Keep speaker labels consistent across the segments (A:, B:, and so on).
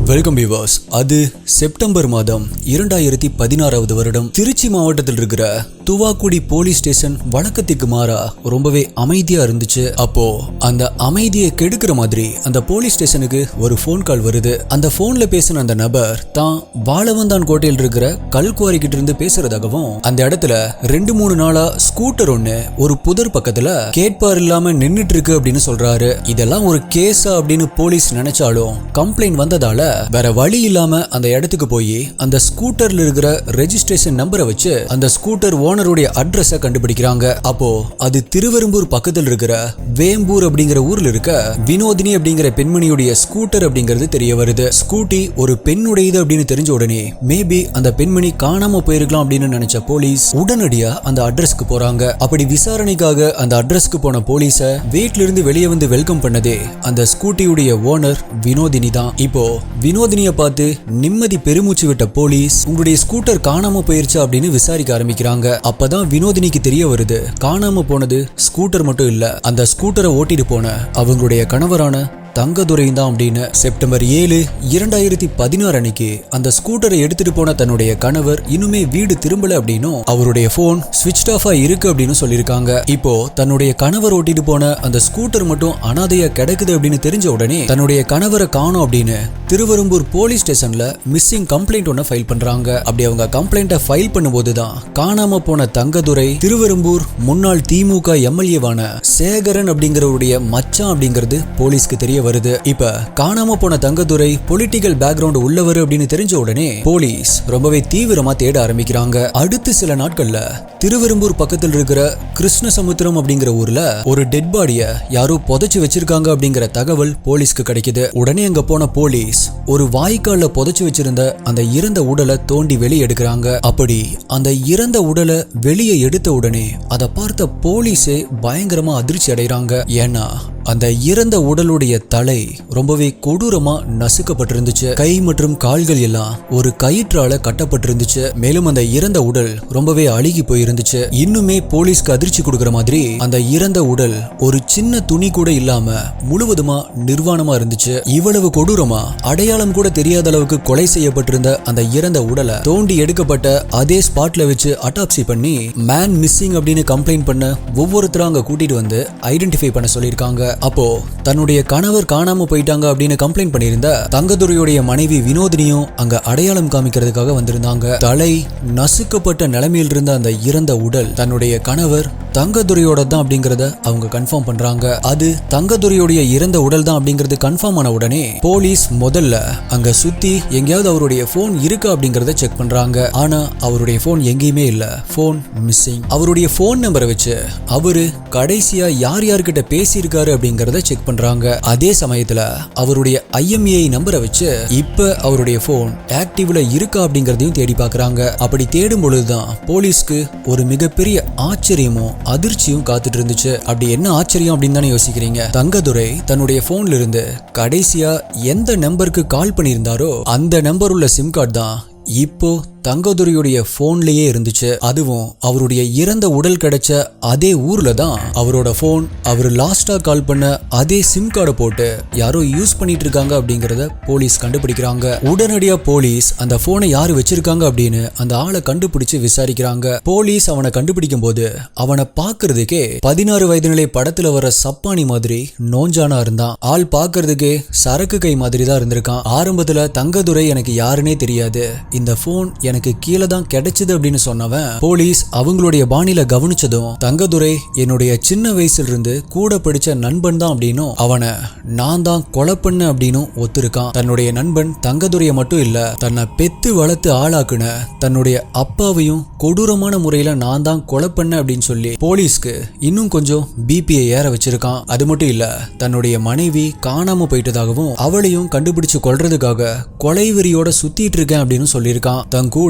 A: Welcome viewers. அது September மாதம் 2016வது வருடம் திருச்சி மாவட்டத்தில் இருக்கிற துவாக்குடி போலீஸ் ஸ்டேஷன் வழக்கத்துக்கு மாறா ரொம்பவே அமைதியா இருந்துச்சு. அப்போ அந்த அமைதியை கெடுக்கிற மாதிரி அந்த போலீஸ் ஸ்டேஷனுக்கு ஒரு போன் கால் வருது. அந்த போன்ல பேசின அந்த நபர் தான் வாழவந்தான் கோட்டையில் இருக்கிற கல்குவாரி கிட்ட இருந்து பேசுறதாகவும், அந்த இடத்துல 2-3 நாளா ஸ்கூட்டர் ஒண்ணு ஒரு புதர் பக்கத்துல கேட்பார் இல்லாம நின்னுட்டு இருக்கு அப்படின்னு சொல்றாரு. இதெல்லாம் ஒரு கேஸா அப்படின்னு போலீஸ் நினைச்சாலும் கம்ப்ளைண்ட் வந்ததால வேற வழி இல்லாம அந்த இடத்துக்கு போய் அந்த ஸ்கூட்டர்ல இருக்கிற ரெஜிஸ்ட்ரேஷன் நம்பரை வச்சு அந்த ஸ்கூட்டர் ஓனருடைய அட்ரஸ கண்டுபிடிக்கிறாங்க. அப்போ அது திருவெரும்பூர் பக்கத்தில் இருக்கிற வேம்பூர் அப்படிங்கிற ஊர்ல இருக்க வினோதினி அப்படிங்கிற பெண்மணியுடைய ஸ்கூட்டர் அப்படிங்கிறது தெரிய வருது. ஸ்கூட்டி ஒரு பெண்ணுடையது அப்படின்னு தெரிஞ்ச உடனே மேபி அந்த பெண்மணி காணாம போயிருக்கலாம் அப்படின்னு நினைச்ச போலீஸ் உடனடியா அந்த அட்ரஸ்க்கு போறாங்க. அப்படி விசாரணைக்காக அந்த அட்ரஸ்க்கு போன போலீஸ வீட்ல இருந்து வெளியே வந்து வெல்கம் பண்ணதே அந்த ஸ்கூட்டியுடைய ஓனர் வினோதினி தான். இப்போ வினோதினியை பார்த்து நிம்மதி பெருமூச்சு விட்ட போலீஸ் உங்களுடைய ஸ்கூட்டர் காணாம போயிருச்சா அப்படின்னு விசாரிக்க ஆரம்பிக்கிறாங்க. அப்பதான் வினோதினிக்கு தெரிய வருது, காணாம போனது ஸ்கூட்டர் மட்டும் இல்ல, அந்த ஸ்கூட்டரை ஓட்டிட்டு போன அவங்களுடைய கணவரான தங்கதுரை தான் அப்படின்னு. செப்டம்பர் 7, 2016 அன்னைக்கு அந்த ஸ்கூட்டரை எடுத்துட்டு போன தன்னுடைய கணவர் இன்னுமே வீடு திரும்பல அப்படின்னும் அவருடைய போன் ஸ்விட்ச் ஆஃபா இருக்கு அப்படின்னு சொல்லியிருக்காங்க. இப்போ தன்னுடைய கணவர் ஓட்டிட்டு போன அந்த ஸ்கூட்டர் மட்டும் அனாதையா கிடக்குது அப்படின்னு தெரிஞ்ச உடனே தன்னுடைய கணவரை காணோம் அப்படின்னு திருவெரும்பூர் போலீஸ் ஸ்டேஷன்ல மிஸ்ஸிங் கம்ப்ளைண்ட் ஒன்னு ஃபைல் பண்றாங்க. அப்படி அவங்க கம்ப்ளைண்ட்டை ஃபைல் பண்ணும்போதுதான் காணாம போன தங்கதுரை திருவெரும்பூர் முன்னாள் திமுக எம்எல்ஏவான சேகரன் அப்படிங்கிறவருடைய மச்சான் அப்படிங்கிறது போலீஸ்க்கு தெரிய வருது. இப்ப காணாம போன தங்கதுரை பொலிட்டிக்கல் பேக்ரவுண்ட் உள்ளவர் அப்படின்னு தெரிஞ்ச உடனே போலீஸ் ரொம்பவே தீவிரமா தேட ஆரம்பிக்கிறாங்க. அடுத்த சில நாட்கள்ல திருவெரும்பூர் பக்கத்தில் இருக்கிற கிருஷ்ணசமுத்திரம் அப்படிங்கிற ஊர்ல ஒரு டெட் பாடிய யாரோ புதைச்சு வச்சிருக்காங்க அப்படிங்கிற தகவல் போலீஸ்க்கு கிடைக்குது. உடனே அங்க போன போலீஸ் ஒரு வாய்க்கால்ல புதைச்சு வச்சிருந்த அந்த இறந்த உடலை தோண்டி வெளியே எடுக்கிறாங்க. அப்படி அந்த இறந்த உடலை வெளியே எடுத்த உடனே அதை பார்த்த போலீஸே பயங்கரமா அதிர்ச்சி அடைகிறாங்க. ஏன்னா அந்த இறந்த உடலுடைய தலை ரொம்பவே கொடூரமா நசுக்கப்பட்டிருந்துச்சு. கை மற்றும் கால்கள் எல்லாம் ஒரு கயிற்றால கட்டப்பட்டிருந்துச்சு. மேலும் அந்த இறந்த உடல் ரொம்பவே அழுகி போயிருந்துச்சு. இன்னுமே போலீஸ்க்கு அதிர்ச்சி கொடுக்கிற மாதிரி அந்த இறந்த உடல் ஒரு சின்ன துணி கூட இல்லாம முழுவதுமா நிர்வாணமா இருந்துச்சு. இவ்வளவு கொடூரமா அடையாளம் கூட தெரியாத அளவுக்கு கொலை செய்யப்பட்டிருந்த அந்த இறந்த உடலை தோண்டி எடுக்கப்பட்ட அதே ஸ்பாட்ல வச்சு அட்டாப்சி பண்ணி மேன் மிஸ்ஸிங் அப்படின்னு கம்ப்ளைண்ட் பண்ண ஒவ்வொருத்தரும் அங்க கூட்டிட்டு வந்து ஐடென்டிஃபை பண்ண சொல்லியிருக்காங்க. அப்போ தன்னுடைய கணவர் காணாம போயிட்டாங்க அப்படின்னு கம்ப்ளைண்ட் பண்ணியிருந்த தங்கதுரையுடைய மனைவி வினோதினியும் அங்க அடையாளம் காமிக்கிறதுக்காக வந்திருந்தாங்க. தலை நசுக்கப்பட்ட நிலைமையில் இருந்த அந்த இறந்த உடல் தன்னுடைய கணவர் தங்கதுரையோட தான் அப்படிங்கறத அவங்க கன்ஃபார்ம் பண்றாங்க. அது தங்கதுரையுடைய இறந்த உடல் தான் அப்படிங்கிறது கன்ஃபார்ம் ஆன உடனே போலீஸ் முதல்ல அங்க சுத்தி எங்கேயாவது அவருடைய போன் இருக்கா அப்படிங்கறத செக் பண்றாங்க. ஆனா அவருடைய போன் எங்கேயுமே இல்ல, போன் மிஸ்ஸிங். அவருடைய போன் நம்பரை வச்சு அவரு கடைசியா யார் யார்கிட்ட பேசியிருக்காரு அப்படிங்கறத செக் பண்றாங்க. அதே சமயத்துல அவருடைய IMEI நம்பரை வச்சு இப்ப அவருடைய போன் ஆக்டிவ்ல இருக்கா அப்படிங்கறதையும் தேடி பாக்குறாங்க. அப்படி தேடும் பொழுதுதான் போலீஸ்க்கு ஒரு மிகப்பெரிய ஆச்சரியமும் அதிர்ச்சியும் காத்துட்டு இருந்துச்சு. அப்படி என்ன ஆச்சரியம் அப்படின்னு தானே யோசிக்கிறீங்க. தங்கதுரை தன்னுடைய போன்ல இருந்து கடைசியா எந்த நம்பருக்கு கால் பண்ணியிருந்தாரோ அந்த நம்பர் உள்ள சிம் கார்டு தான் இப்போ தங்கதுரையுடைய போன்லயே இருந்துச்சு. அதுவும் அவருடைய இறந்த உடல் கிடைச்ச அதே ஊர்ல தான் அவரோட போன் அவர் லாஸ்டா கால் பண்ண அதே சிம் கார்டை போட்டு யாரோ யூஸ் பண்ணிட்டு இருக்காங்க அப்படிங்கறத போலீஸ் கண்டுபிடிக்கிறாங்க. உடனடியா போலீஸ் அந்த போனை யாரு வச்சிருக்காங்க அப்படின்னு அந்த ஆளை கண்டுபிடிச்சு விசாரிக்கிறாங்க. போலீஸ் அவனை கண்டுபிடிக்கும் போது அவனை பாக்குறதுக்கே 16 வயது நிலை படத்துல வர சப்பானி மாதிரி நோஞ்சானா இருந்தான். ஆள் பாக்குறதுக்கே சரக்கு கை மாதிரி தான் இருந்திருக்கான். ஆரம்பத்துல தங்கதுரை எனக்கு யாருன்னே தெரியாது, இந்த போன் எனக்கு கீழே தான் கிடைச்சது அப்படின்னு சொன்னவன் போலீஸ் அவங்களுடைய பாணியில கவனிச்சதும் தங்கதுரை என்னுடைய சின்ன வயசுல இருந்து கூட படிச்ச நண்பன் தான் அப்படின்னும் அவனை நான் தான் கொலை பண்ண அப்படின்னு ஒத்துருக்கான். தன்னுடைய நண்பன் தங்கதுரைய மட்டும் இல்ல, தன்னை பெத்து வளர்த்து ஆளாக்குன தன்னுடைய அப்பாவையும் கொடூரமான முறையில நான் தான் கொலை பண்ண அப்படின்னு சொல்லி போலீஸ்க்கு இன்னும் கொஞ்சம் பிபியை ஏற வச்சிருக்கான். அது மட்டும் இல்ல, தன்னுடைய மனைவி காணாம போயிட்டதாகவும் அவளையும் கண்டுபிடிச்சு கொல்றதுக்காக கொலை வெறியோட சுத்திட்டு இருக்கேன் அப்படின்னு சொல்லியிருக்கான். தன் கூட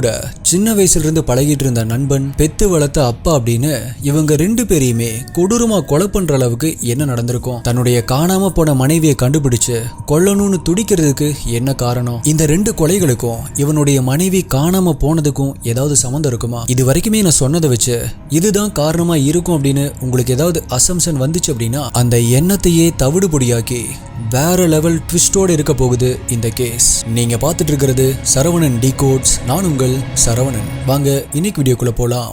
A: சின்ன வயசுல இருந்து பழகிட்டு இருந்த நண்பன், பெத்து வளர்த்த அப்பா அப்படின்னு இவங்க 2 பேரையுமே கொடூரமா கொலை பண்ற அளவுக்கு என்ன நடந்திருக்கும். தன்னுடைய காணாம போன மனைவியை கண்டுபிடிச்சு கொல்லணும்னு துடிக்கிறதுக்கு என்ன காரணம்? இந்த 2 கொலைகளுக்கும் இவனுடைய மனைவி காணாம போனதுக்கும் ஏதாவது சம்பந்தம் இருக்குமா? இது வரைக்குமே நான் சொன்னதை வச்சு இதுதான் காரணமா இருக்கும் அப்படின்னு உங்களுக்கு ஏதாவது அசம்ஷன் வந்துச்சு அப்படின்னா அந்த எண்ணத்தையே தவிடுபொடியாக்கி வேற லெவல் ட்விஸ்டோட இருக்க போகுது இந்த கேஸ். நீங்க பார்த்துட்டு இருக்கிறது சரவணன் டிகோட்ஸ். நான் உங்கள் சரவணன். வாங்க இன்னைக்கு வீடியோக்குள்ள போலாம்.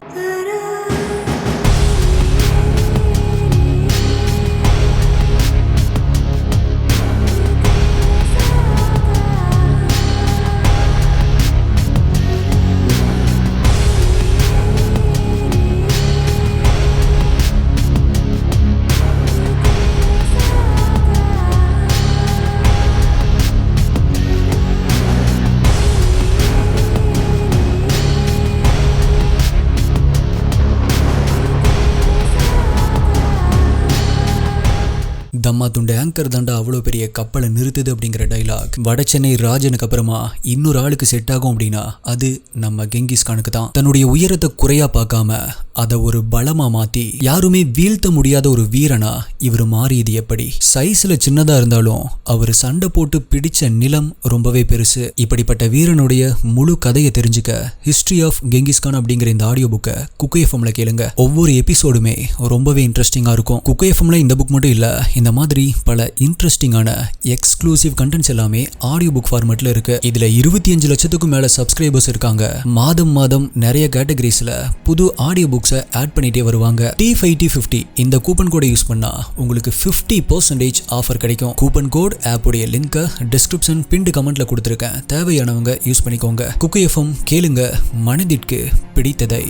A: தம்மா துண்டு ஆங்கர் தாண்டா அவ்வளோ பெரிய கப்பலை நிறுத்துது அப்படிங்கிற டைலாக் வட சென்னை ராஜனுக்கு அப்புறமா இன்னொரு ஆளுக்கு செட் ஆகும் அப்படின்னா அது நம்ம கெங்கிஸ் கானுக்கு தான். தன்னுடைய உயரத்தை குறையா பார்க்காம அதை ஒரு பலமா மாத்தி யாருமே வீழ்த்த முடியாத ஒரு வீரனா இவர் மாறியது எப்படி? சைஸ்ல சின்னதா இருந்தாலும் அவர் சண்டை போட்டு பிடிச்ச நிலம் ரொம்பவே பெருசு. இப்படிப்பட்ட வீரனுடைய முழு கதையை தெரிஞ்சுக்க ஹிஸ்டரி ஆஃப் கெங்கிஸ் கான் அப்படிங்கிற இந்த ஆடியோ புக்கை குக்கு எஃப்எம்ல கேளுங்க. ஒவ்வொரு எபிசோடுமே ரொம்பவே இன்ட்ரெஸ்டிங்கா இருக்கும். குக்கு எஃப்எம்ல இந்த புக் மட்டும் இல்ல, இந்த மாதிரி பல இன்ட்ரெஸ்டிங்கான எக்ஸ்க்ளூசிவ் கண்டென்ட்ஸ் எல்லாமே ஆடியோ புக் ஃபார்மேட்ல இருக்கு. இதுல 25 லட்சத்துக்கும் மேல சப்ஸ்கிரைபர்ஸ் இருக்காங்க. மாதம் நிறைய கேட்டகரிஸ்ல புது ஆடியோ புக்ஸை ஆட் பண்ணிட்டே வருவாங்க. T5T50 இந்த கூப்பன் கோடை யூஸ் பண்ணா உங்களுக்கு 50% ஆஃபர் கிடைக்கும். கூப்பன் கோட் ஆப் உடைய லிங்கை டிஸ்கிரிப்ஷன் பின்டு கமெண்ட்ல கொடுத்திருக்கேன். தேவையானவங்க யூஸ் பண்ணிக்கோங்க. குக்கு எஃப்எம் கேளுங்க, மனதிற்கு பிடித்ததை.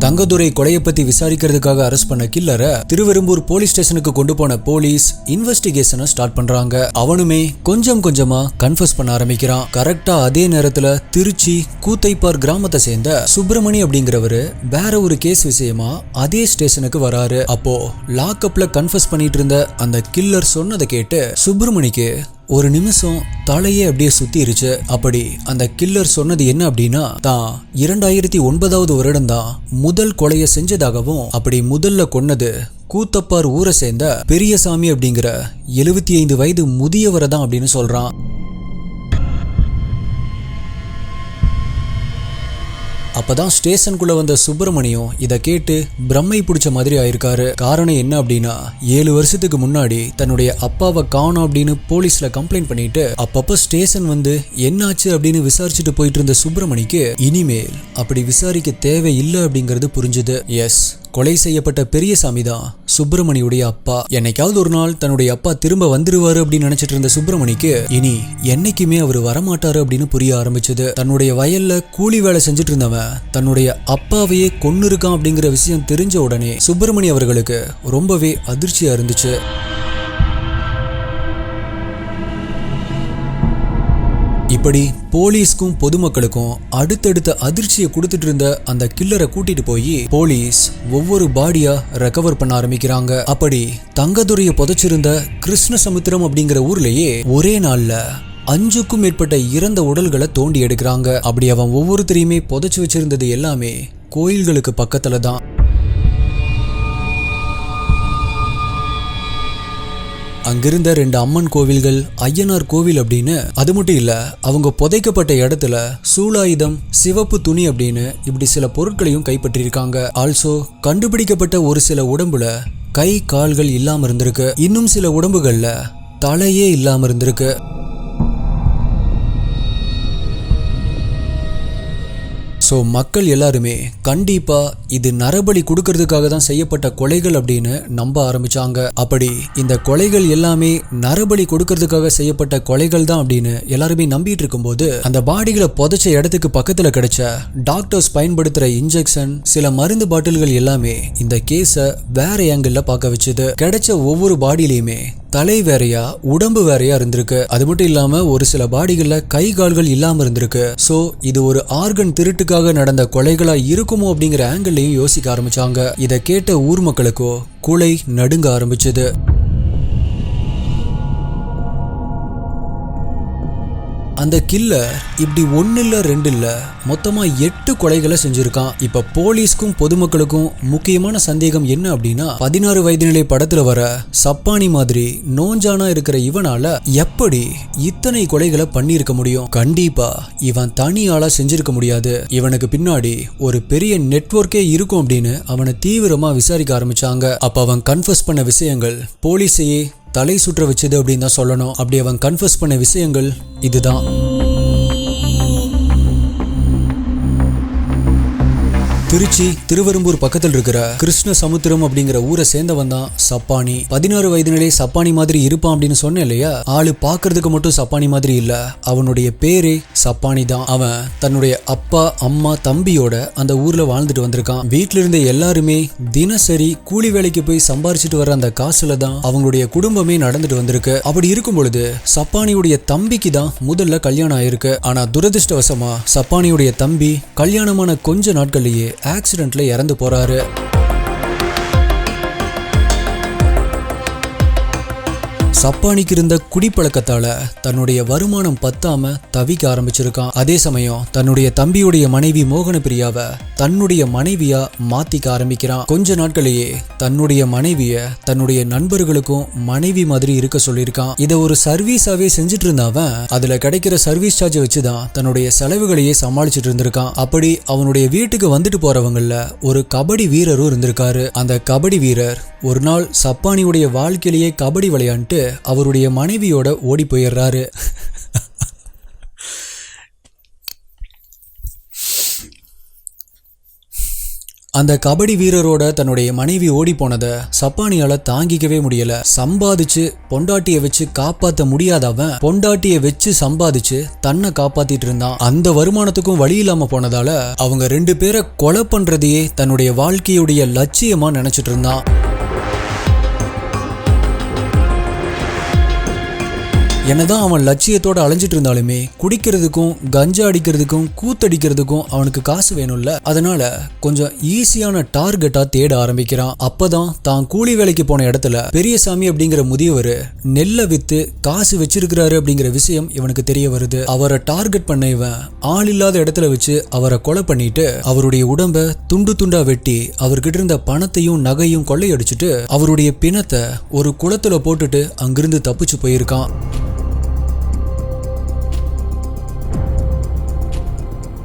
A: தங்கதுரை கொலையை பத்தி விசாரிக்கிறதுக்காக அரெஸ்ட் பண்ண கில்லரை திருவெரும்பூர் போலீஸ் ஸ்டேஷனுக்கு கொண்டு போன போலீஸ் இன்வெஸ்டிகேஷனை ஸ்டார்ட் பண்றாங்க. அவனுமே கொஞ்சம் கொஞ்சமா கன்ஃபஸ் பண்ண ஆரம்பிக்கிறான். கரெக்டா அதே நேரத்துல திருச்சி கூத்தைப்பார் கிராமத்தை சேர்ந்த சுப்பிரமணி அப்படிங்கிறவரு வேற ஒரு கேஸ் விஷயமா அதே ஸ்டேஷனுக்கு வராரு. அப்போ லாக்அப்ல கன்ஃபஸ் பண்ணிட்டு இருந்த அந்த கில்லர் சொன்னதை கேட்டு சுப்பிரமணிக்கு ஒரு நிமிஷம் தலையே அப்படியே சுத்திருச்சு. அப்படி அந்த கில்லர் சொன்னது என்ன அப்படின்னா, தான் 2009வது வருடம் தான் முதல் கொலையை செஞ்சதாகவும், அப்படி முதல்ல கொன்னது கூத்தப்பார் ஊரை சேர்ந்த பெரியசாமி அப்படிங்கிற 75 வயது முதியவரை தான் அப்படின்னு சொல்றான். அப்பதான் ஸ்டேஷனுக்குள்ள வந்த சுப்பிரமணியம் இதை கேட்டு பிரம்மை பிடிச்ச மாதிரி ஆயிருக்காரு. காரணம் என்ன அப்படின்னா, 7 வருஷத்துக்கு முன்னாடி தன்னுடைய அப்பாவை காணோம் அப்படின்னு போலீஸ்ல கம்ப்ளைண்ட் பண்ணிட்டு அப்பப்ப ஸ்டேஷன் வந்து என்னாச்சு அப்படின்னு விசாரிச்சுட்டு போயிட்டு இருந்த சுப்பிரமணிக்கு இனிமேல் அப்படி விசாரிக்க தேவை இல்லை அப்படிங்கிறது புரிஞ்சுது. எஸ், கொலை செய்யப்பட்ட பெரியசாமி தான் சுப்பிரமணியுடைய அப்பா. என்னைக்காவது ஒரு நாள் தன்னுடைய அப்பா திரும்ப வந்துருவாரு அப்படின்னு நினைச்சிட்டு இருந்த சுப்பிரமணிக்கு இனி என்னைக்குமே அவர் வரமாட்டாரு அப்படின்னு புரிய ஆரம்பிச்சது. தன்னுடைய வயல்ல கூலி வேலை செஞ்சுட்டு இருந்தவன் தன்னுடைய அப்பாவையே கொன்னு இருக்கான் அப்படிங்கிற விஷயம் தெரிஞ்ச உடனே சுப்பிரமணி அவர்களுக்கு ரொம்பவே அதிர்ச்சியா இருந்துச்சு. இப்படி போலீஸ்க்கும் பொதுமக்களுக்கும் அடுத்தடுத்த அதிர்ச்சியை கொடுத்துட்டு இருந்த அந்த கில்லரை கூட்டிட்டு போய் போலீஸ் ஒவ்வொரு பாடியா ரெக்கவர் பண்ண ஆரம்பிக்கிறாங்க. அப்படி தங்கதுரையை புதைச்சிருந்த கிருஷ்ணசமுத்திரம் அப்படிங்கிற ஊர்லயே ஒரே நாள்ல 5க்கும் மேற்பட்ட இறந்த உடல்களை தோண்டி எடுக்கிறாங்க. அப்படி அவன் ஒவ்வொருத்தரையுமே புதைச்சு வச்சிருந்தது எல்லாமே கோயில்களுக்கு பக்கத்துல தான். அங்கிருந்த 2 அம்மன் கோவில்கள், ஐயனார் கோவில் அப்படின்னு, அது மட்டும் இல்ல அவங்க புதைக்கப்பட்ட இடத்துல சூலாயுதம், சிவப்பு துணி அப்படின்னு இப்படி சில பொருட்களையும் கைப்பற்றியிருக்காங்க. ஆல்சோ கண்டுபிடிக்கப்பட்ட ஒரு சில உடம்புல கை கால்கள் இல்லாம இருந்திருக்கு. இன்னும் சில உடம்புகள்ல தலையே இல்லாம இருந்திருக்கு. ஸோ மக்கள் எல்லாருமே கண்டிப்பா இது நரபலி கொடுக்கறதுக்காக தான் செய்யப்பட்ட கொலைகள் அப்படின்னு நம்ப ஆரம்பிச்சாங்க. அப்படி இந்த கொலைகள் எல்லாமே நரபலி கொடுக்கறதுக்காக செய்யப்பட்ட கொலைகள் தான் அப்படின்னு எல்லாருமே நம்பிட்டு இருக்கும்போது, அந்த பாடிகளை புதைச்ச இடத்துக்கு பக்கத்துல கிடைச்ச டாக்டர்ஸ் பயன்படுத்துற இன்ஜெக்ஷன், சில மருந்து பாட்டில்கள் எல்லாமே இந்த கேஸை வேற ஆங்கிள் பார்க்க வச்சுது. கிடைச்ச ஒவ்வொரு பாடியிலையுமே தலை வேறையா உடம்பு வேறையா இருந்திருக்கு. அது மட்டும் இல்லாம ஒரு சில பாடிகள்ல கை கால்கள் இல்லாம இருந்திருக்கு. சோ இது ஒரு ஆர்கன் திருட்டுக்காக நடந்த கொலைகளா இருக்குமோ அப்படிங்கிற ஆங்கிள் கொலைகளையும் யோசிக்க ஆரம்பிச்சாங்க. இதை கேட்ட ஊர் மக்களுக்கோ குலை நடுங்க ஆரம்பிச்சது. அந்த கில்லர் இப்படி 1 இல்ல 2 இல்ல மொத்தமா 8 கொலைகளை செஞ்சிருக்கான். இப்ப போலீஸ்க்கும் பொதுமக்களுக்கும் முக்கியமான சந்தேகம் என்ன அப்படின்னா, 16 வயது நிலை படத்துல வர சப்பானி மாதிரி நோஞ்சானா இருக்கிற இவனால எப்படி இத்தனை கொலைகளை பண்ணியிருக்க முடியும்? கண்டிப்பா இவன் தனி ஆளா செஞ்சிருக்க முடியாது. இவனுக்கு பின்னாடி ஒரு பெரிய நெட்வொர்க்கே இருக்கும் அப்படின்னு அவனை தீவிரமா விசாரிக்க ஆரம்பிச்சாங்க. அப்ப அவன் கன்ஃபஸ் பண்ண விஷயங்கள் போலீஸையே தலை சுற்ற வச்சது அப்படின்னு தான் சொல்லணும். அப்படி அவன் கன்ஃபஸ் பண்ண விஷயங்கள் இதுதான். திருச்சி திருவெரும்பூர் பக்கத்தில் இருக்கிற கிருஷ்ண சமுத்திரம் அப்படிங்கிற ஊரை சேர்ந்தவன் தான் சப்பானி. 16 வயது நிலை சப்பானி மாதிரி இருப்பான் அப்படின்னு சொன்னேன் இல்லையா? ஆளு பாக்குறதுக்கு மட்டும் சப்பானி மாதிரி இல்ல, அவனுடைய பேரே சப்பானி தான். அவன் தன்னுடைய அப்பா அம்மா தம்பியோட அந்த ஊர்ல வாழ்ந்துட்டு வந்திருக்கான். வீட்டுல இருந்த எல்லாருமே தினசரி கூலி வேலைக்கு போய் சம்பாரிச்சிட்டு வர அந்த காசுல தான் அவங்களுடைய குடும்பமே நடந்துட்டு வந்திருக்கு. அப்படி இருக்கும் பொழுது சப்பானியுடைய தம்பிக்கு தான் முதல்ல கல்யாணம் ஆயிருக்கு. ஆனா துரதிருஷ்டவசமா சப்பானியுடைய தம்பி கல்யாணமான கொஞ்ச நாட்கள்லயே ஆக்சிடென்ட்ல இறந்து போறாரு. சப்பானிக்கு இருந்த குடிப்பழக்கத்தால தன்னுடைய வருமானம் பத்தாம தவிக்க ஆரம்பிச்சிருக்கான். அதே சமயம் தன்னுடைய தம்பியுடைய மனைவி மோகன பிரியாவை தன்னுடைய மனைவியா மாத்திக்க ஆரம்பிக்கிறான். கொஞ்ச நாட்களையே தன்னுடைய மனைவிய தன்னுடைய நண்பர்களுக்கும் மனைவி மாதிரி இருக்க சொல்லியிருக்கான். இதை ஒரு சர்வீஸாவே செஞ்சுட்டு இருந்தாவன் அதுல கிடைக்கிற சர்வீஸ் சார்ஜ் வச்சுதான் தன்னுடைய செலவுகளையே சமாளிச்சுட்டு இருந்திருக்கான். அப்படி அவனுடைய வீட்டுக்கு வந்துட்டு போறவங்கல்ல ஒரு கபடி வீரரும் இருந்திருக்காரு. அந்த கபடி வீரர் ஒரு நாள் சப்பானியுடைய வாழ்க்கையிலேயே கபடி விளையாண்டு அவருடைய மனைவியோட ஓடி போயிடுறாரு. அந்த கபடி வீரரோட தன்னுடைய மனைவி ஓடி போனதை சப்பானியால தாங்கிக்கவே முடியல. சம்பாதிச்சு பொண்டாட்டிய வச்சு காப்பாத்த முடியாதவன் பொண்டாட்டிய வச்சு சம்பாதிச்சு தன்னை காப்பாத்திட்டு இருந்தான். அந்த வருமானத்துக்கும் வழி இல்லாம போனதால அவங்க 2 பேரை கொலை பண்றதையே தன்னுடைய வாழ்க்கையுடைய லட்சியமா நினைச்சிட்டு இருந்தான். என்னதான் அவன் லட்சியத்தோட அலைஞ்சிட்டு இருந்தாலுமே குடிக்கிறதுக்கும் கஞ்சா அடிக்கிறதுக்கும் கூத்தடிக்கிறதுக்கும் அவனுக்கு காசு வேணும்ல. அதனால கொஞ்சம் ஈஸியான டார்கெட்டா தேட ஆரம்பிக்கிறான். அப்பதான் தான் கூலி வேலைக்கு போன இடத்துல பெரியசாமி அப்படிங்கிற முதியவர் நெல்லை வித்து காசு வச்சிருக்கிறாரு அப்படிங்கிற விஷயம் இவனுக்கு தெரிய வருது. அவரை டார்கெட் பண்ண இவன் ஆள் இல்லாத இடத்துல வச்சு அவரை கொலை பண்ணிட்டு அவருடைய உடம்ப துண்டு துண்டா வெட்டி அவர்கிட்ட இருந்த பணத்தையும் நகையும் கொள்ளையடிச்சிட்டு அவருடைய பிணத்தை ஒரு குளத்துல போட்டுட்டு அங்கிருந்து தப்பிச்சு போயிருக்கான்.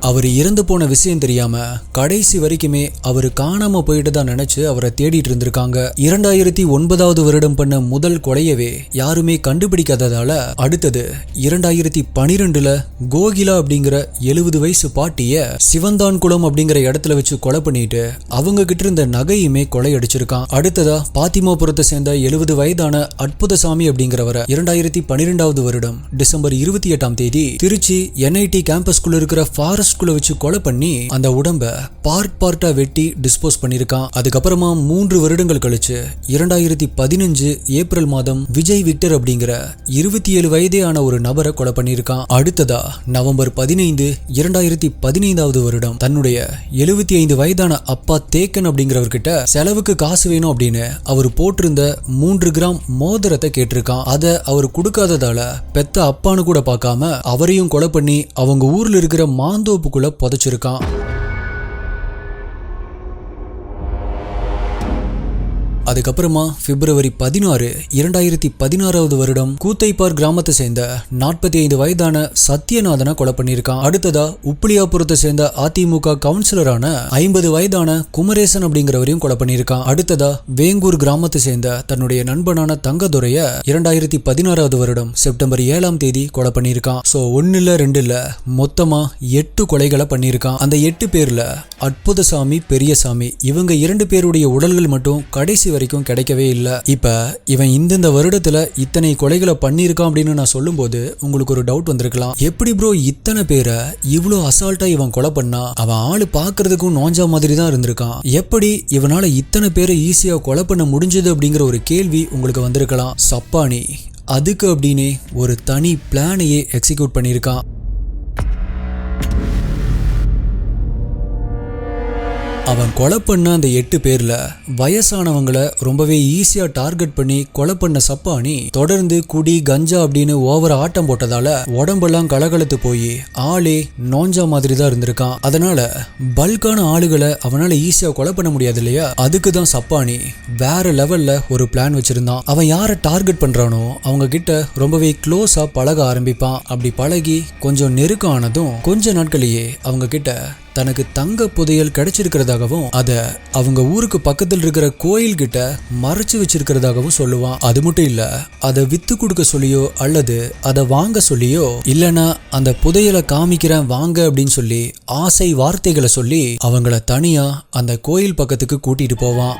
A: அவர் இறந்து போன விஷயம் தெரியாம கடைசி வரைக்குமே அவர் காணாம போயிட்டு தான் நினைச்சு அவரை தேடிட்டு இருந்திருக்காங்க. 2009 வருடம் பண்ண முதல் கொலையவே யாருமே கண்டுபிடிக்காததால அடுத்தது 2012 கோகிலா அப்படிங்கிற 70 வயசு பாட்டிய சிவந்தான்குளம் அப்படிங்கிற இடத்துல வச்சு கொலை பண்ணிட்டு அவங்க கிட்ட இருந்த நகையுமே கொள்ளையடிச்சிருக்கான். அடுத்ததா பாத்திமாபுரத்தை சேர்ந்த 70 வயதான அற்புதசாமி அப்படிங்கிறவரை 2012 வருடம் டிசம்பர் 28 திருச்சி NIT கேம்பஸ்குள்ள இருக்கிற ஃபாரஸ்ட் வச்சு கொலை பண்ணி அந்த உடம்ப பார்ட்டா வெட்டி டிஸ்போஸ் பண்ணிருக்கான். அதுக்கப்புறமா 3 வருடங்கள் கழிச்சு 2015 ஏப்ரல் மாதம் விஜய் விக்டர் அப்படிங்கிற 27 வயதே ஆன ஒரு நபரை கொலை பண்ணிருக்கான். அடுத்ததா நவம்பர் 15 2015 வருடம் தன்னுடைய 75 வயதான அப்பா தேக்கன் அப்படிங்கிறவர்கிட்ட செலவுக்கு காசு வேணும் அப்படின்னு அவர் போட்டிருந்த 3 கிராம் மோதிரத்தை கேட்டிருக்கான். அதை அவர் கொடுக்காததால பெத்த அப்பான்னு கூட பார்க்காம அவரையும் கொலை பண்ணி அவங்க ஊர்ல இருக்கிற மாந்தோப்புக்குள்ள புதைச்சிருக்கான். அதுக்கப்புறமா பிப்ரவரி 16 2016 வருடம் கூத்தைப்பார் கிராமத்தை சேர்ந்த 45 வயதான சத்யநாதனை கொலை பண்ணியிருக்கான். அடுத்ததா உப்பிலியாபுரத்தை சேர்ந்த அதிமுக கவுன்சிலரான 50 வயதான குமரேசன் அப்படிங்கிறவரையும் கொலை பண்ணியிருக்கான். அடுத்ததா வேங்கூர் கிராமத்தை சேர்ந்த தன்னுடைய நண்பனான தங்கதுரைய 2016 வருடம் செப்டம்பர் 7 கொலை பண்ணியிருக்கான். சோ 1 இல்ல 2 இல்ல மொத்தமா 8 கொலைகளை பண்ணியிருக்கான். அந்த 8 பேர்ல அற்புதசாமி பெரியசாமி இவங்க 2 பேருடைய உடல்கள் மட்டும் கடைசி வரைக்கும் கிடைக்கவே இல்லை. இப்ப இவன் இந்த வருடத்துல இத்தனை கொலைகளை பண்ணியிருக்கான் அப்படின்னு நான் சொல்லும் போது உங்களுக்கு ஒரு டவுட் வந்திருக்கலாம். எப்படி ப்ரோ இத்தனை பேரை இவ்வளோ அசால்ட்டா இவன் கொலை பண்ணா? அவன் ஆளு பாக்குறதுக்கும் நோஞ்சா மாதிரி தான் இருந்திருக்கான். எப்படி இவனால இத்தனை பேரை ஈஸியா கொலை பண்ண முடிஞ்சது அப்படிங்கிற ஒரு கேள்வி உங்களுக்கு வந்திருக்கலாம். சப்பானி அதுக்கு அப்படின்னே ஒரு தனி பிளானையே எக்ஸிக்யூட் பண்ணியிருக்கான். அவன் கொலை பண்ண அந்த 8 பேர்ல வயசானவங்களை ரொம்பவே ஈஸியா டார்கெட் பண்ணி கொலை பண்ண சப்பானி தொடர்ந்து குடி கஞ்சா அப்படின்னு ஓவர ஆட்டம் போட்டதால உடம்பெல்லாம் கலகலத்து போய் ஆளே நோஞ்சா மாதிரி தான் இருந்திருக்கான். அதனால பல்கான ஆளுகளை அவனால ஈஸியா கொலை பண்ண முடியாது இல்லையா, அதுக்குதான் சப்பானி வேற லெவல்ல ஒரு பிளான் வச்சிருந்தான். அவன் யாரை டார்கெட் பண்றானோ அவங்க கிட்ட ரொம்பவே க்ளோஸா பழக ஆரம்பிப்பான். அப்படி பழகி கொஞ்சம் நெருக்கம் ஆனதும் கொஞ்ச நாட்களையே அவங்க கிட்ட தனக்கு தங்க புதையல் கிடைச்சிருக்கிறதாகவும் அத அவங்க ஊருக்கு பக்கத்தில் இருக்கிற கோயில் கிட்ட மறைச்சு வச்சிருக்கிறதாகவும் சொல்லுவான். அது மட்டும் இல்ல, அதை வித்து கொடுக்க சொல்லியோ அல்லது அதை வாங்க சொல்லியோ இல்லனா அந்த புதையலை காமிக்கிறேன் வாங்க அப்படின்னு சொல்லி ஆசை வார்த்தைகளை சொல்லி அவங்கள தனியா அந்த கோயில் பக்கத்துக்கு கூட்டிட்டு போவான்.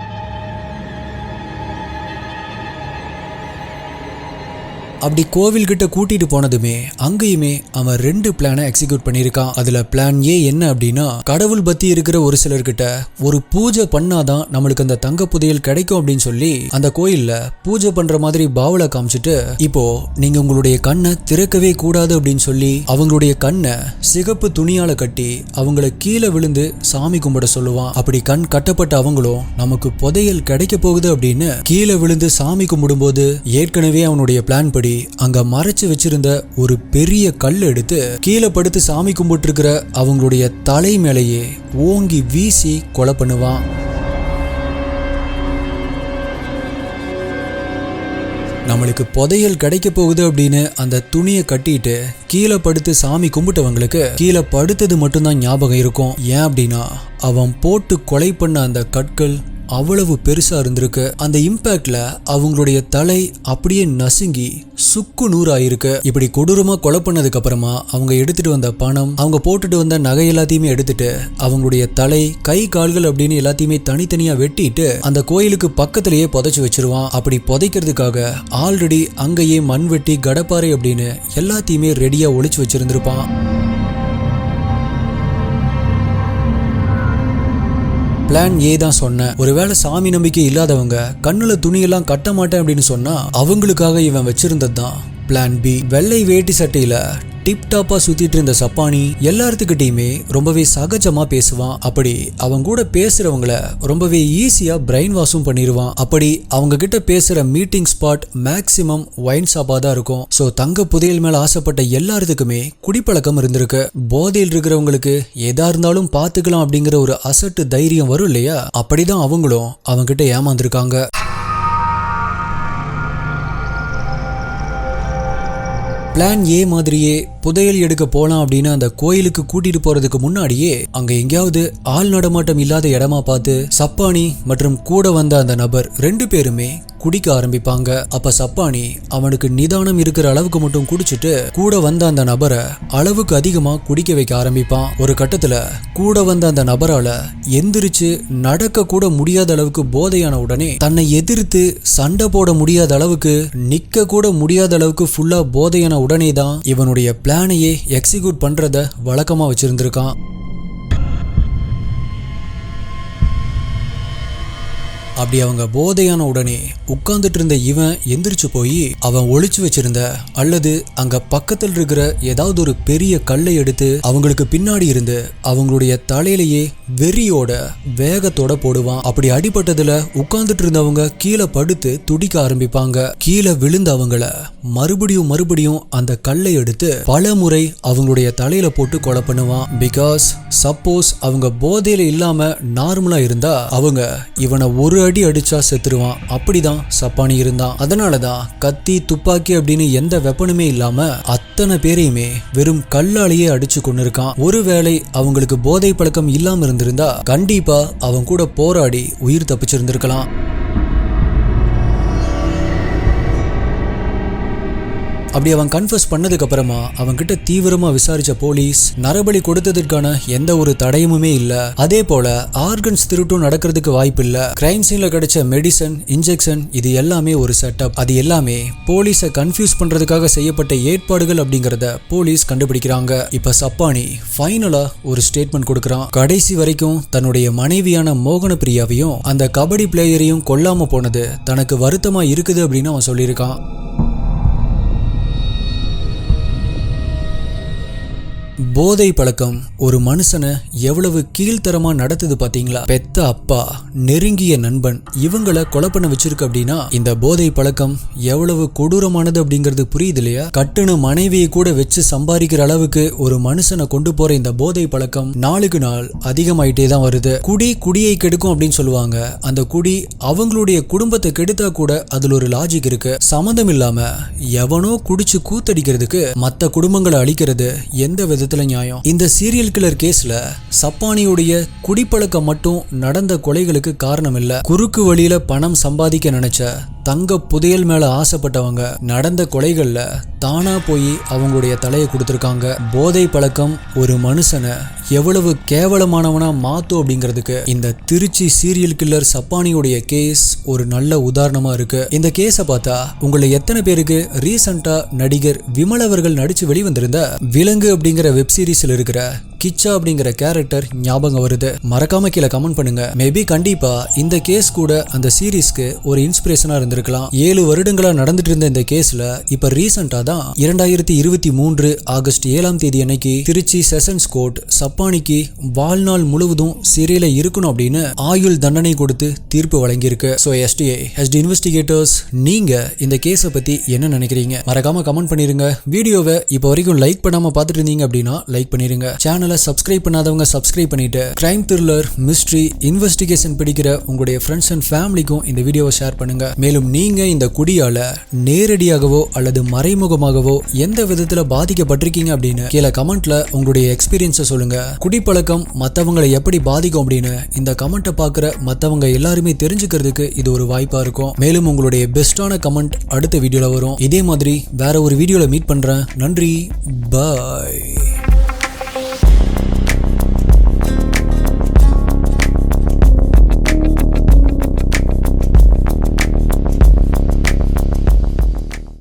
A: அப்படி கோவில் கிட்ட கூட்டிட்டு போனதுமே அங்கேயுமே அவன் 2 பிளானை எக்ஸிக்யூட் பண்ணியிருக்கான். அதுல பிளான் ஏ என்ன அப்படின்னா, கடவுள் பத்தி இருக்கிற ஒரு சிலர்கிட்ட ஒரு பூஜை பண்ணாதான் நம்மளுக்கு அந்த தங்க புதையல் கிடைக்கும் அப்படின்னு சொல்லி அந்த கோயில்ல பூஜை பண்ற மாதிரி பாவலை காமிச்சிட்டு, இப்போ நீங்க உங்களுடைய கண்ணை திறக்கவே கூடாது அப்படின்னு சொல்லி அவங்களுடைய கண்ணை சிகப்பு துணியால கட்டி அவங்கள கீழே விழுந்து சாமி கும்பிட சொல்லுவான். அப்படி கண் கட்டப்பட்ட அவங்களும் நமக்கு புதையல் கிடைக்க போகுது அப்படின்னு கீழே விழுந்து சாமி கும்பிடும் போது ஏற்கனவே அவனுடைய பிளான் படி அங்க மறைச்சு வச்சிருந்த ஒரு பெரிய கல் எடுத்து கீழே படுத்து சாமி கும்பிட்டு இருக்கிற அவங்களுடைய தலை மேலேயே ஓங்கி வீசி கொலை பண்ணுவான். நம்மளுக்கு புதையல் கிடைக்க போகுது அப்படின்னு அந்த துணியை கட்டிட்டு கீழே படுத்து சாமி கும்பிட்டவங்களுக்கு கீழே படுத்தது மட்டும்தான் ஞாபகம் இருக்கும். ஏன் அப்படின்னா அவன் போட்டு கொலை பண்ண அந்த கற்கள் அவ்வளவு பெருசா இருந்திருக்கு. அந்த இம்பாக்ட்ல அவங்களுடைய தலை அப்படியே நசுங்கி சுக்கு நூறாயிருக்கு. இப்படி கொடூரமா கொலை பண்ணதுக்கு அப்புறமா அவங்க எடுத்துட்டு வந்த பணம், அவங்க போட்டுட்டு வந்த நகை எல்லாத்தையுமே எடுத்துட்டு அவங்களுடைய தலை கை கால்கள் அப்படின்னு எல்லாத்தையுமே தனித்தனியா வெட்டிட்டு அந்த கோயிலுக்கு பக்கத்திலேயே புதைச்சு வச்சிருவான். அப்படி புதைக்கிறதுக்காக ஆல்ரெடி அங்கேயே மண்வெட்டி கடப்பாறை அப்படின்னு எல்லாத்தையுமே ரெடியா ஒளிச்சு வச்சிருந்திருப்பான். பிளான் ஏ தான் சொன்னேன். ஒருவேளை சாமி நம்பிக்கை இல்லாதவங்க கண்ணுல துணியெல்லாம் கட்ட மாட்டேன் அப்படின்னு சொன்னா அவங்களுக்காக இவன் வச்சிருந்தது தான் பிளான் பி. வெள்ளை வேட்டி சட்டையில டிப்டாப்பா சுத்திட்டு இருந்த சப்பானி எல்லாத்துக்கிட்டையுமே ரொம்பவே சகஜமா பேசுவான். அப்படி அவங்க கூட பேசுறவங்கள ரொம்பவே ஈஸியா பிரெயின் வாஷும் பண்ணிடுவான். அப்படி அவங்க கிட்ட பேசுற மீட்டிங் ஸ்பாட் மேக்சிமம் ஒயின் ஷாப்பா தான் இருக்கும். சோ தங்க புதையல் மேல ஆசைப்பட்ட எல்லாத்துக்குமே குடிப்பழக்கம் இருந்திருக்கு. போதையில் இருக்கிறவங்களுக்கு எதா இருந்தாலும் பாத்துக்கலாம் அப்படிங்கிற ஒரு அசட்டு தைரியம் வரும் இல்லையா, அப்படிதான் அவங்களும் அவங்க கிட்ட ஏமாந்துருக்காங்க. பிளான் ஏ மாதிரியே புதையல் எடுக்க போலாம் அப்படின்னு அந்த கோயிலுக்கு கூட்டிட்டு போறதுக்கு முன்னாடியே அங்க எங்கேயாவது ஆள் நடமாட்டம் இல்லாத இடமா பார்த்து சப்பானி மற்றும் கூட வந்த அந்த நபர் 2 பேருமே குடிக்க ஆரம்பிப்பாங்க. அப்ப சப்பானி அவனுக்கு நிதானம் இருக்கிற அளவுக்கு மட்டும் குடிச்சிட்டு கூட வந்த அந்த நபரை அளவுக்கு அதிகமா குடிக்க வைக்க ஆரம்பிப்பான். ஒரு கட்டத்துல கூட வந்த அந்த நபரால எந்திரிச்சு நடக்க கூட முடியாத அளவுக்கு போதையான உடனே தன்னை எதிர்த்து சண்டை போட முடியாத அளவுக்கு நிக்க கூட முடியாத அளவுக்கு ஃபுல்லா போதையான உடனே தான் இவனுடைய பிளானையே எக்ஸிக்யூட் பண்றத வழக்கமா வச்சிருந்திருக்கான். அப்படி அவங்க போதையான உடனே உட்கார்ந்துட்டு இருந்த இவன் எந்திரிச்சு போய் அவன் ஒளிச்சு வச்சிருந்த அல்லது அங்க பக்கத்தில் இருக்கிற ஏதாவது ஒரு பெரிய கல்லை எடுத்து அவங்களுக்கு பின்னாடி இருந்து அவங்களுடைய தலையிலேயே வெறியோட வேகத்தோட போடுவான். அப்படி அடிபட்டதுல உட்கார்ந்துட்டு இருந்தவங்க கீழே படுத்து துடிக்க ஆரம்பிப்பாங்க. கீழே விழுந்த அவங்கள மறுபடியும் அந்த கல்லை எடுத்து பல முறை அவங்களுடைய தலையில போட்டு கொலை பண்ணுவான். பிகாஸ் சப்போஸ் அவங்க போதையில இல்லாம நார்மலா இருந்தா அவங்க இவனை ஒரு அடி அடிச்சா செத்துருவான். அப்படிதான் சப்பானி இருந்தான். அதனாலதான் கத்தி துப்பாக்கி அப்படின்னு எந்த வெப்பனுமே இல்லாம அத்தனை பேரையுமே வெறும் கல்லாலேயே அடிச்சு கொண்டு இருக்கான். ஒருவேளை அவங்களுக்கு போதை பழக்கம் இல்லாம இருந்திருந்தா கண்டிப்பா அவங்க கூட போராடி உயிர் தப்பிச்சிருந்திருக்கலாம். அப்படி அவன் கன்ஃபஸ் பண்ணதுக்கு அப்புறமா அவன்கிட்ட தீவிரமா விசாரிச்ச போலீஸ் நரபலி கொடுத்ததற்கான எந்த ஒரு தடயமுமே இல்ல. அதே போல ஆர்கன்ஸ் திருட்டும் நடக்கிறதுக்கு வாய்ப்பு இல்ல. கிரைம் சீன்ல கிடைச்ச மெடிசன், இன்ஜெக்ஷன் இது எல்லாமே ஒரு செட்டப். அது எல்லாமே போலீஸை கன்ஃபியூஸ் பண்றதுக்காக செய்யப்பட்ட ஏற்பாடுகள் அப்படிங்கறத போலீஸ் கண்டுபிடிக்கிறாங்க. இப்ப சப்பானி ஃபைனலா ஒரு ஸ்டேட்மெண்ட் கொடுக்கறான். கடைசி வரைக்கும் தன்னுடைய மனைவியான மோகன பிரியாவையும் அந்த கபடி பிளேயரையும் கொல்லாம போனது தனக்கு வருத்தமா இருக்குது அப்படின்னு அவன் சொல்லியிருக்கான். போதை பழக்கம் ஒரு மனுஷனை எவ்வளவு கீழ்த்தரமா நடத்துது பாத்தீங்களா? பெத்த அப்பா, நெருங்கிய நண்பன் இவங்களை கொலை பண்ண வச்சிருக்கு அப்படின்னா இந்த போதை பழக்கம் எவ்வளவு கொடூரமானது அப்படிங்கிறது புரியுது இல்லையா? கட்டுன மனைவியை கூட வச்சு சம்பாதிக்கிற அளவுக்கு ஒரு மனுஷனை கொண்டு போற இந்த போதை பழக்கம் நாளுக்கு நாள் அதிகமாயிட்டே தான் வருது. குடியை கெடுக்கும் அப்படின்னு சொல்லுவாங்க. அந்த குடி அவங்களுடைய குடும்பத்தை கெடுத்தா கூட அதுல ஒரு லாஜிக் இருக்கு. சம்மந்தம் இல்லாம எவனோ குடிச்சு கூத்தடிக்கிறதுக்கு மத்த குடும்பங்களை அழிக்கிறது எந்த விதத்துல நியாயம்? இந்த சீரியல் கில்லர் கேஸ்ல சப்பானியுடைய குடிப்பழக்கம் மட்டும் நடந்த கொலைகளுக்கு காரணம் இல்ல. குறுக்கு வழியில பணம் சம்பாதிக்க நினைச்ச தங்க புதையல் மேல ஆசைப்பட்டவங்க நடந்த கொலைகள்ல தானா போய் அவங்களுடைய தலையை கொடுத்திருக்காங்க. போதை பழக்கம் ஒரு மனுஷனை எவ்வளவு கேவலமானவனா மாத்தும் அப்படிங்கிறதுக்கு இந்த திருச்சி சீரியல் கில்லர் சப்பானியுடைய கேஸ் ஒரு நல்ல உதாரணமா இருக்கு. இந்த கேஸை பார்த்தா உங்களை எத்தனை பேருக்கு ரீசெண்டா நடிகர் விமல் அவர்கள் நடிச்சு வெளிவந்திருந்த விலங்கு அப்படிங்கிற வெப் சீரிஸ்ல இருக்கிற கிச்சா அப்படிங்கிற கேரக்டர் ஞாபகம் வருது? மறக்காம கீழே கமெண்ட் பண்ணுங்க. மேபி கண்டிப்பா இந்த கேஸ் கூட அந்த சீரீஸ்க்கு ஒரு இன்ஸ்பிரேஷனா இருந்திருக்கலாம். 7 வருடங்களா நடந்துட்டு இருந்த இந்த கேஸ்ல இப்ப ரீசெண்டா தான் 2023 ஆகஸ்ட் 7ஆம் தேதி அன்னைக்கு திருச்சி செஷன்ஸ் கோர்ட் சப்பானிக்கு வாழ்நாள் முழுவதும் சிறையில இருக்கணும் அப்படின்னு ஆயுள் தண்டனை கொடுத்து தீர்ப்பு வழங்கியிருக்கு. சோ எஸ்டி இன்வெஸ்டிகேட்டர்ஸ், நீங்க இந்த கேஸை பத்தி என்ன நினைக்கிறீங்க? மறக்காம கமெண்ட் பண்ணிருங்க. வீடியோவை இப்போ வரைக்கும் லைக் பண்ணாம பார்த்துட்டு இருந்தீங்க அப்படின்னா லைக் பண்ணிருங்க. சேனலை சப்ஸ்கிரைப் பண்ணாதவங்க சப்ஸ்கிரைப் பண்ணிட்டு கிரைம் த்ரில்லர், மிஸ்ட்ரி, இன்வெஸ்டிகேஷன் பிடிக்கிற உங்களுடைய ஃப்ரெண்ட்ஸ் அண்ட் ஃபேமிலிக்கும் இந்த வீடியோவை ஷேர் பண்ணுங்க. மேலும் நீங்க இந்த குடியால நேரடியாகவோ அல்லது மறைமுகமாகவோ எந்த விதத்துல பாதிக்கப்பட்டிருக்கீங்க அப்படின்னு கீழே கமெண்ட்ல உங்களுடைய எக்ஸ்பீரியன்ஸை சொல்லுங்க. குடிப்பழக்கம் மத்தவங்களை எப்படி பாதிக்கும் அப்படின்னு இந்த கமெண்ட்டை பார்க்குற மத்தவங்க எல்லாருமே தெரிஞ்சுக்கிறதுக்கு இது ஒரு வாய்ப்பா இருக்கும். மேலும் உங்களுடைய பெஸ்டான கமெண்ட் அடுத்த வீடியோல வரும். இதே மாதிரி வேற ஒரு வீடியோல மீட் பண்றேன். நன்றி, பாய்.